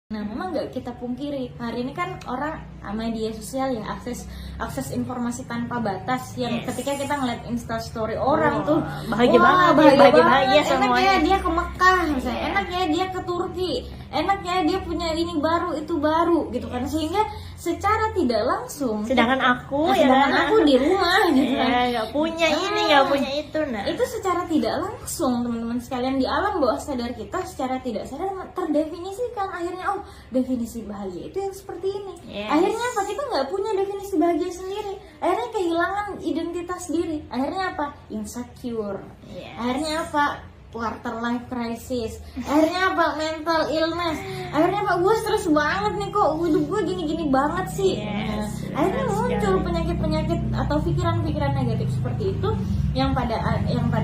Nah, memang nggak kita pungkiri, hari ini kan orang media sosial ya, akses informasi tanpa batas, yang ketika kita ngeliat instastory orang tuh bahagia banget, bahagia enak semuanya. ya dia ke Mekah misalnya, enak ya dia ke Turki, enak ya dia punya ini baru itu baru gitu kan, sehingga secara tidak langsung sedangkan aku aku di rumah gitu kan, nggak punya ini, nggak punya itu. Nah, itu secara tidak langsung teman-teman sekalian di alam bawah sadar kita secara tidak sadar terdefinisikan akhirnya, oh definisi bahagia itu yang seperti ini. Akhirnya apa, kita nggak punya definisi bahagia sendiri, akhirnya kehilangan identitas diri, akhirnya apa, insecure, akhirnya apa, quarter life crisis, akhirnya apa, mental illness, akhirnya apa, gue stres banget nih, kok hidup gue gini-gini banget sih. Akhirnya muncul penyakit-penyakit atau pikiran-pikiran negatif seperti itu yang pada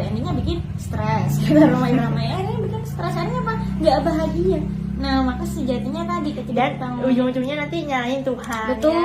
endingnya bikin stres. Kita ramai-ramai akhirnya bikin stres, akhirnya apa, nggak bahagia. Nah, maka sejatinya tadi ketika kita ujung-ujungnya nanti nyalain Tuhan. Betul,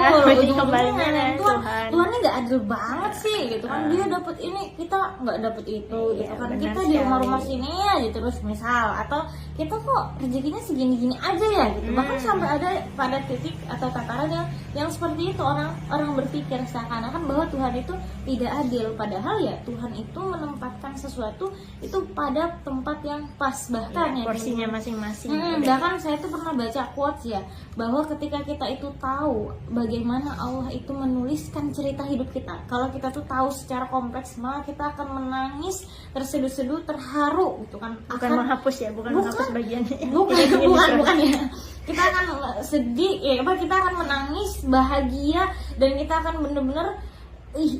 kembalinya Tuhan. Tuhannya nggak adil banget sih gitu kan, dia dapat ini kita nggak dapat itu gitu kan, kita di rumah-rumah sini aja terus misal, atau kita kok rezekinya segini-gini aja ya gitu. Bahkan sampai ada pada titik atau tataran yang seperti itu, orang berpikir seakan-akan bahwa Tuhan itu tidak adil, padahal ya Tuhan itu menempatkan sesuatu itu pada tempat yang pas, bahkan ya porsinya masing-masing. Bahkan saya tuh pernah baca quotes ya, bahwa ketika kita itu tahu bagaimana Allah itu menuliskan cerita hidup kita, kalau kita tuh tahu secara kompleks, maka kita akan menangis terseduh-seduh, terharu gitu kan. Bukan menghapus ya, bukan menghapus bagiannya. Bukan ya. Kita akan sedih ya, kita akan menangis, bahagia, dan kita akan benar-benar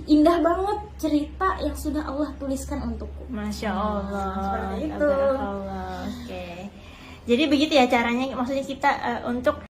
indah banget cerita yang sudah Allah tuliskan untukku. Masya Allah. Seperti itu. Oke. Jadi begitu ya caranya, maksudnya kita untuk